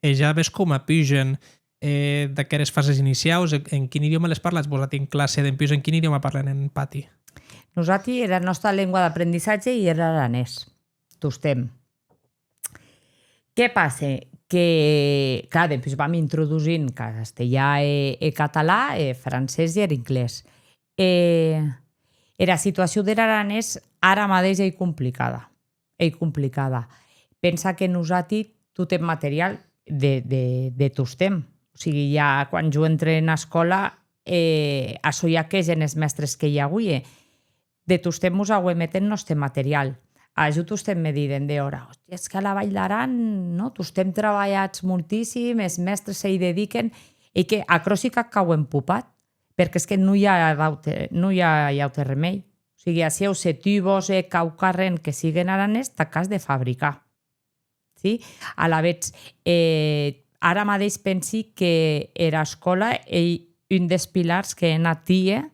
i ja ves com apugen d'aquelles fases inicials, en quin idioma les parles? Vos tinc classe d'empius, en quin idioma parlen en pati? Nosaltres, la nostra llengua d'aprenentatge i era aranès. Tostem. Què passa? Que, clar, després vam introduint castellà i català, francès i inglès. La situació de l'aranès ara mateix és complicada. Pensa que nosaltres tot el material de tostem. O sigui, ja quan jo entré en escola, això ja que són els mestres que hi ha avui. De tostem mos aguemeten el nostre material. Jo tostem me diuen d'hora, hòstia, és que a la Vall d'Aran, no? Tostem treballats moltíssim, els mestres s'hi dediquen, i que a Cròsica que ho hem pupat, perquè és que no hi ha altre remei. O sigui, si heu setibos, caucarren, que siguen aranès, t'acas de fabricar. Sí? A la vegada, ara mateix pensi que era escola i un dels pilars que en atia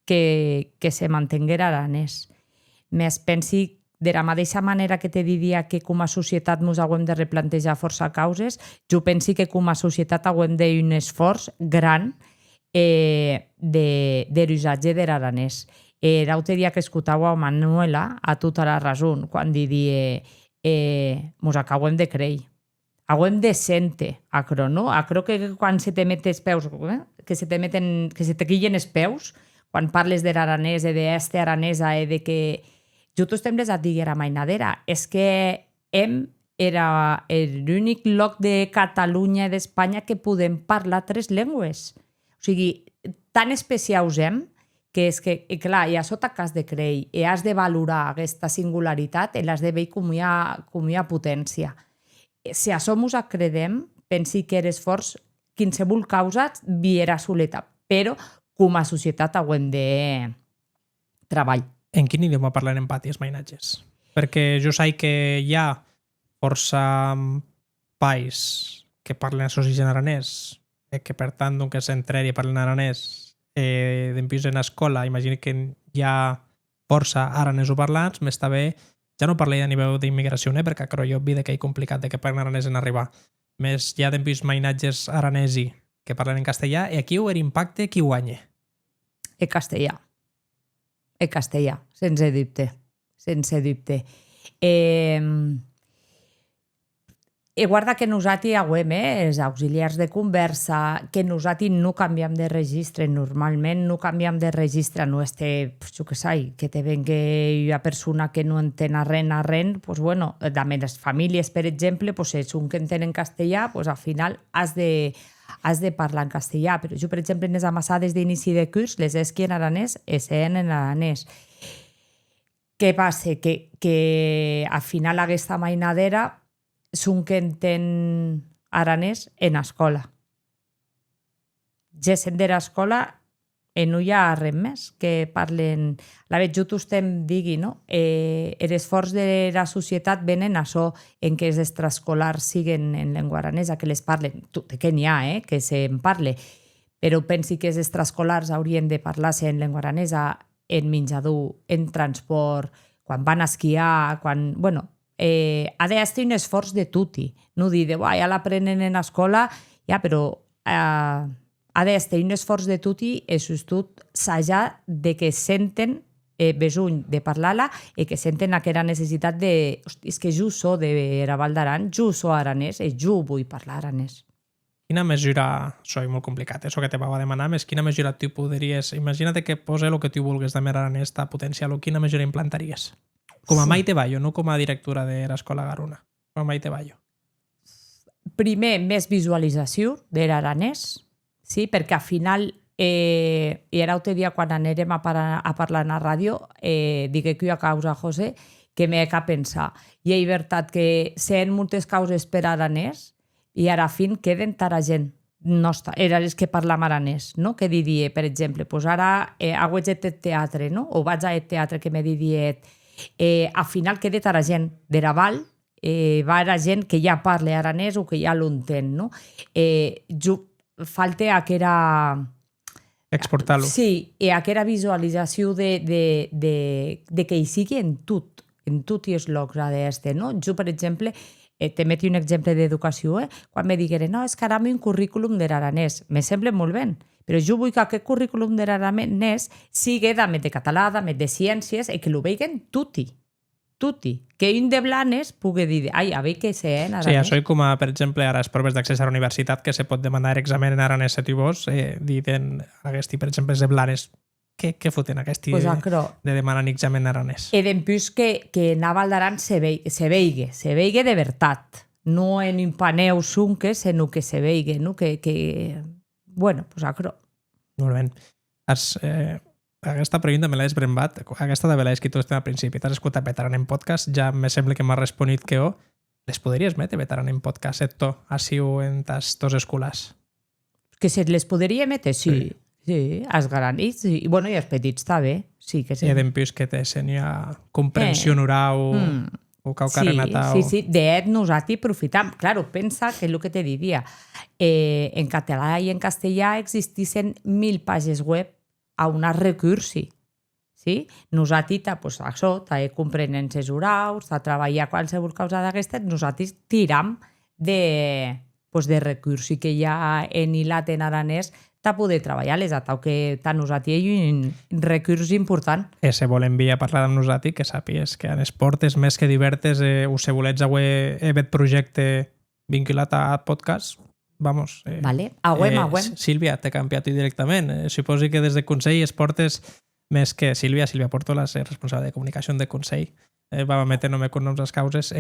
que se mantinguera aranès. Més pensi de la mateixa manera que te diria que com a societat ens haguem de replantejar força causes, jo penso que com a societat haguem de un esforç gran d'usatge de l'aranès. L'altre dia que escoltava a Manuela a tota la raó, quan diria ens acabem de creure. Haguem de sente, acro, no? Acro que quan se te meten els peus, que se te quillen els peus, quan parles de l'aranès, d'este aranesa, de que jo tostem les diguera mainadera. És que era l'únic lloc de Catalunya i d'Espanya que podem parlar 3 llengües. O sigui, tan especials que és que, clar, i a sota que has de creure i has de valorar aquesta singularitat i l'has de veure com hi ha potència. Si a això ens acredem, pensi que l'esforç, qualsevol causa, viera soleta, però com a societat haguem de treballar. En quin idioma parlen en pati els mainatges? Perquè jo sé que hi ha força pais que parlen associació en aranès, que per tant, que s'entreri i parlen aranès d'empís en escola, imagino que hi ha força aranesoparlants, m'està bé, ja no parlé a nivell d'immigració, perquè crec jo vi que és complicat de que parlen aranès en arribar. Més hi ha d'empís mainatges aranesi que parlen en castellà, i aquí l'impacte qui guanya? El castellà, sense dubte. Guarda que nosaltres haguem els auxiliars de conversa, que nosaltres no canviem de registre, normalment no canviem de registre, no este, jo què sé, que te vengui una persona que no entén arren, pues bueno, també les famílies, per exemple, pues és un que entén en castellà, pues al final has de parlar en castellà, però jo, per exemple, en les amassades d'inici de curs, les esqui en aranès, esseien en aranès. Què passa? Que al final aquesta mainadera són que entén aranès en escola. Ja sent de l'escola no hi ha res més que parlen... La veig, jo t'estem digui, no? L'esforç de la societat venen a això en què els extraescolars siguen en llengua aranesa, que les parlen, que n'hi ha, que se'n parle, però pensi que els extraescolars haurien de parlar-se en llengua aranesa en menjador, en transport, quan van a esquiar, quan... Bueno, ha d'estar un esforç de tutti, no dir de, ja l'aprenen en escola, ja, però ha d'estar un esforç de tutti i sobretot s'haja de que senten besuny de parlar-la i que senten aquella necessitat de... Hosti, és que jo soc de Raval d'Aran, jo soc aranès i jo vull parlar aranès. Quina mesura, això és molt complicat, això que te va demanar, més quina mesura tu podries... Imagina't que posa el que tu vulguis de mer aranès, potenciar-lo, quina mesura implantaries? Com a Maite Bayo, no com a directora de l'Escola Garona, com a Maite Bayo. Primer, més visualització de l'aranès, sí? Perquè al final, i era l'altre dia quan anirem a parlar a la ràdio, digué que hi ha causa, José, que m'he de pensar. I és veritat que sent moltes causes per aranès i ara fin queden tara gent nostra, era els que parlam aranès, no? Que diria, per exemple, pues ara hagués de teatre, no? O vaig a teatre que m'he dit, al final queda tara gent de Raval, va a gent que ja parla aranès o que ja l'entén, no? Falta aquella... Exportar-lo. Sí, i aquella visualització de que hi sigui en tot i els llocs ha d'este, no? Jo, per exemple, te meti un exemple d'educació, quan me digueren, no, és que ara un currículum de l'aranès. Me sembla molt bé, però jo vull que aquest currículum de l'aranès sigui també de català, també de ciències, i que ho vegin tutti. Que un de Blanes pugui dir, ai, a veure què sé en aranès. Sí, això és com, per exemple, ara les proves d'accés a la universitat, que se pot demanar examen en aranès si tu vols, diten, per exemple, de Blanes, què foten aquest de demanar un examen en aranès? I d'empús que Naval d'Aran se veigui de veritat, no en un paneu sunque, sinó que se veigui, no? Bueno, pues acro. Molt bé. Aquesta pregunta me l'ha desbrembat, aquesta de l'he escrit al principi. T'has escoltat Veteran en Podcast, ja me sembla que m'ha responit que les podries metre Veteran en Podcast, així o en tas dos escolars? Que se les podria metre, sí. Sí, els grans, sí. I bueno, i els petits també, sí que sí. I d'empús que tenia comprensió oral o caucarenata. Sí. De nosaltres aprofitam. Claro, pensa que és el que te diria. En català i en castellà existissin 1000 pàgines web a una recursi. Sí? Nosaltres, pues, això, comprenent els orals, a treballar qualsevol causa d'aquestes, nosaltres tiram de recursi que hi ha en hilat en aranès de poder treballar-les, atau que tant nosaltres hi ha un recurs important. Se vol enviar a parlar amb nosaltres, que sàpies que en esportes més que divertes, o se volets aquest projecte vinculat a podcast, vamos. Vale, agüem. Sílvia, t'he canviat directament. Suposi que des de Consell Esportes, més que Sílvia Portola, responsable de comunicació de Consell, va metent-me cognoms les causes,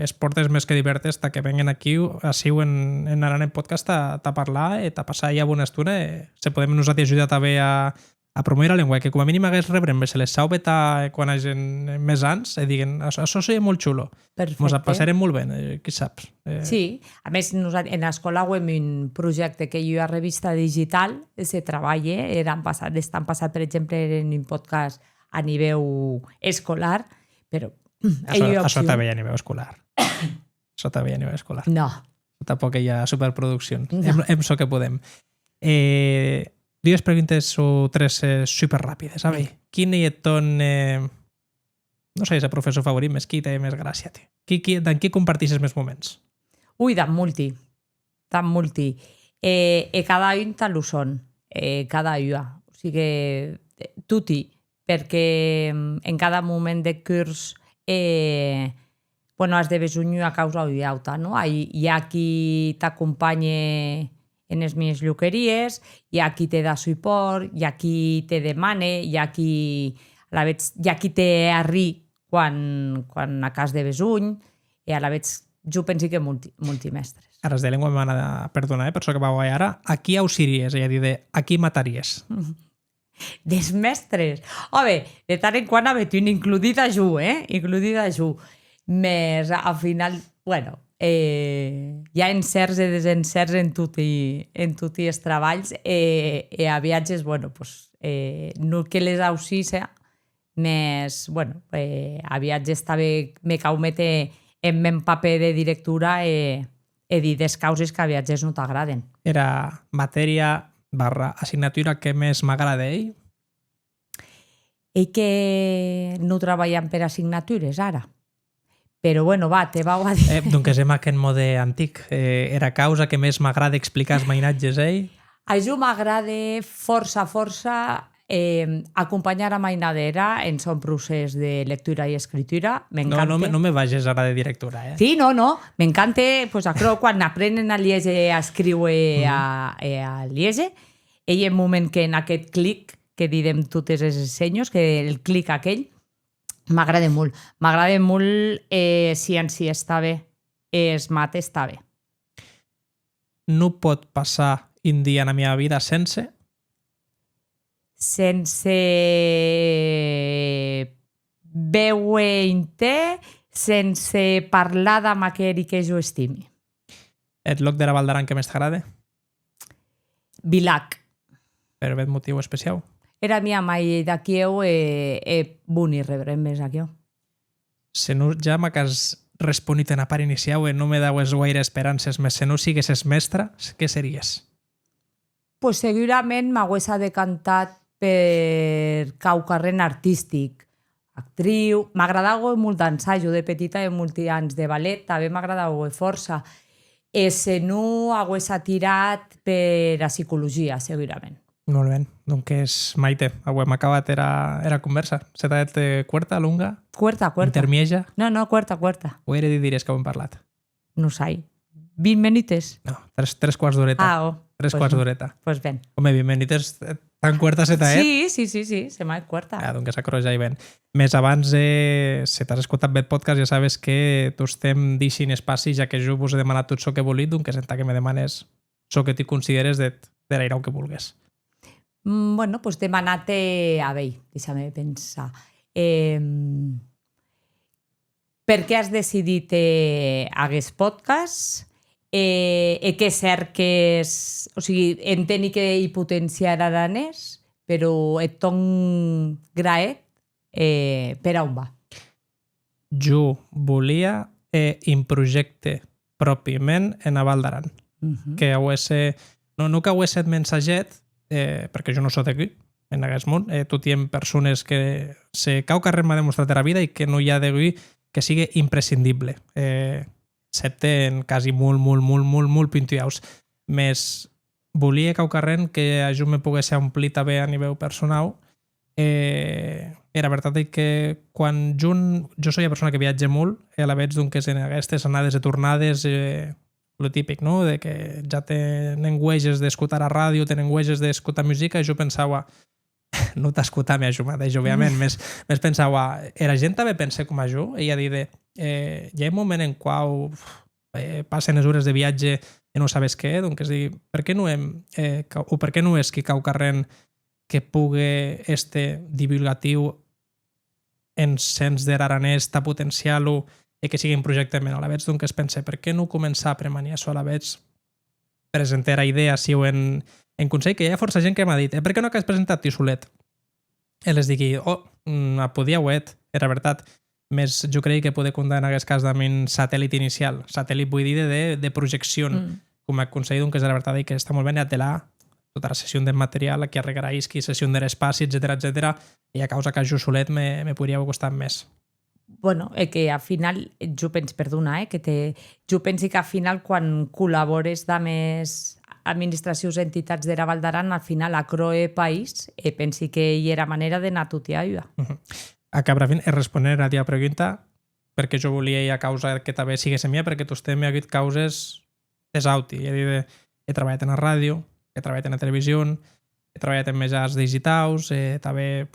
esportes més que divertes, que venguen aquí, així en Aran en podcast, a parlar, a passar ja bona estona, se podem nosaltres ajudar també a promoure la llengua, que com a mínim hagués rebrem, se les sau vetar quan hagin més anys, i diguen, això seria molt xulo. Perfecte. Ens passarem molt bé, qui saps. Sí, a més, en l'escola ho hem un projecte que hi ha revista digital, se treballa, estan passat, per exemple, en un podcast a nivell escolar, però... Això també hi ha a nivell escolar. No. Tampoc hi ha superproduccions. No. Hem so que podem. Dues preguntes o tres superràpides. A veure, quin és ton... no sé, és el professor favorit, més qui té més gràcia, tio? D'en qui compartisses més moments? Ui, d'en multi. Cada un tal ho són. Cada un. O sigui, tutti. Perquè en cada moment de curs has de besunyar a causa o d'alta, no? Hi ha qui t'acompanya en les meves lluqueries, hi ha qui te da suport, hi ha qui te demana, hi ha qui te arri quan a cas de besuny, i a la vegada jo penso que multimestres. Ara és de llengua m'han de perdonar, per això que vau ara, a qui auxilies? És a dir, a qui mataries? Des mestres. Home, de tant en quant ha un includit a jo, Includit a jo. Més, al final, bueno, hi ha encerts i desencerts en tots els treballs i a viatges, bueno, pues, no que les ausissa, més, bueno, a viatges també me cau mete en men paper de directura dir des causes que a viatges no t'agraden. Era matèria / assignatura que més m'agrada ell? I que no treballam per assignatures ara. Però bueno, va, te vau a dir... Doncs és aquest mode antic. Era causa que més m'agrada explicar els mainatges ell? A jo m'agrada força acompanyar a mainadera en son procés de lectura i escritura. No me vagis ara de directora, eh? Sí, no. M'encanta, pues, quan aprenen a llegir, a escriure a llegir, hi ha un moment que en aquest clic, que direm totes les senyors, que el clic aquell, m'agrada molt. M'agrada molt ciència està bé, es mat està bé. No pot passar un dia en la meva vida sense veure en té, sense parlar d'amb aquell que jo estimi. El lloc de la Val d'Aran que més t'agrada? Vilac. Per aquest motiu especial? Era mia mai d'aquí boni rebre més aquí. Se no ja m'has responit en la part inicial no me daues gaire esperances més. Se no siguessis mestra, què series? Pues segurament m'hagués decantat per caucarrent artístic, actriu. M'agradava molt dansar, jo de petita de molts anys de ballet, també m'agradava força. Se no hagués tirat per a psicologia, segurament. Molt bé, doncs Maite, avui hem acabat era conversa. Se t'ha dit quarta, lunga? Quarta. Intermieja? No, quarta. O era de diries que ho hem parlat? No sé. 20 minuts? No, 3 quarts d'horeta. 3 quarts d'horeta. Pues ben. Home, 20 minuts tan quarta se t'ha dit? Sí, se m'ha dit quarta. Doncs s'acroja i ben. Més abans, si t'has escoltat bé el podcast, ja sabes que tu estem deixant espaci, ja que jo vos he demanat tot això que volit, doncs que senta que me demanes això que t'hi consideres de l'aire que vulgues. Bueno, pues demanat-te a vell, deixa'm pensar. Per què has decidit aquest podcast? Què cerques? O sigui, entenc que hi potenciar aranès, però et ton graet per on va? Jo volia un projecte pròpiament en la Val d'Aran. Que no que hagués set mensaget, perquè jo no soc d'aquí, en aquest món. Tot hi ha persones que se cau carrer m'ha demostrat a la vida i que no hi ha d'avui que sigui imprescindible. Excepte quasi molt pintuaus. Més volia cau carrer que a jo me pogués omplir també a nivell personal. Era veritat que quan jo soy una persona que viatja molt, a la veig que en aquestes anades i tornades lo típic, no? De que ja tenen huelges d'escoltar a ràdio, tenen huelges d'escoltar música, i jo pensava, no t'escoltar a jo mateix, òbviament, més pensava, la gent també pensa com a jo, i a dir, hi ha un moment en qual passen les hores de viatge i no sabes què, doncs és dir, per què no és que cau carrer que pugui divulgatiu en sens d'aranès, ta potencial-ho, i que sigui un projecte men a la veig, doncs es pensa, per què no començar a premaniar això a la veig, presentar la idea, si ho en consell, que hi ha força gent que m'ha dit, per què no has presentat tu solet? I les digui, podia era veritat, més jo crec que poder comptar en aquest cas amb un satèl·lit inicial, satèl·lit vull dir de projecció, com a consell, doncs és la veritat que està molt ben atelar tota la sessió del material, que arreglaisqui, sessió de l'espai, etc. I a causa que jo solet me podria costar més. Bueno, que al final, jo penso, perdona, jo penso que al final quan col·labores de més administracions i entitats de la Val d'Aran, al final a croe país, penso que hi era manera d'anar a tota ajuda. Acabarà responer a la pregunta perquè jo volia a causa que també sigués a mi, perquè tu estem a causes desauti. He treballat en la ràdio, he treballat en la televisió, he treballat en mitjans digitals, també,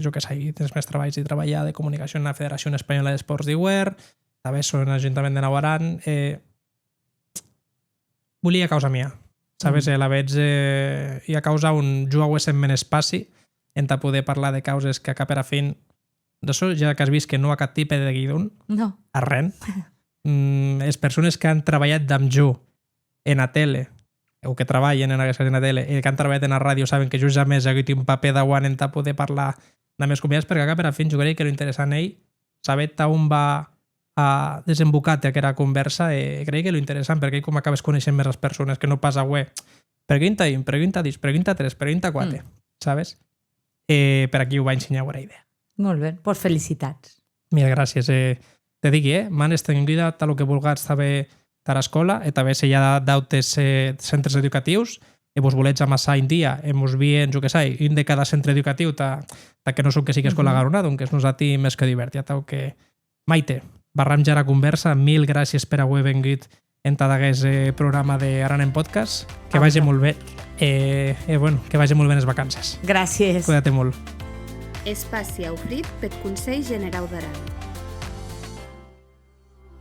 jo que sé, tens més treballs i treballar de comunicació en la Federació Espanyola d'Esports d'Iguer, també soc en l'Ajuntament de Navarran. Volia causa mia, sabes? La veig i a causa on jo hagués en menys espaci en poder parlar de causes que a cap era fin d'això, ja que has vist que no a cap tipus de guidon, no. a ren, les persones que han treballat amb jo en la tele, o que treballen en la tele, que han treballat en la ràdio, saben que jo ja més he hagut un paper d'iguant en poder parlar de més convidats, perquè per a fin jo crec que l'interessant ell, saber on va a desembocar aquella conversa, crec que l'interessant, perquè com acabes coneixent més les persones, que no passa, pregunta 1, pregunta 2, pregunta 3, pregunta 4, sabes? Per aquí ho va ensenyar una idea. Molt bé, doncs felicitats. Mil gràcies. Te digui, m'han estengudat a lo que vulguis saber de l'escola, i també si hi ha d'altres centres educatius, i vos volets amassar un dia, mos vien, jo què sé, un de cada centre educatiu, que no som que sigues escola garona, doncs nosaltres més que divertit. Que Maite, barram ja la conversa, mil gràcies per haver vingut en tot aquest programa d'Aran en Podcast. Que vagi molt bé. Que vagi molt bé les vacances. Gràcies. Cuida't molt. Espaci ofrit pel Consell Generau d'Aran.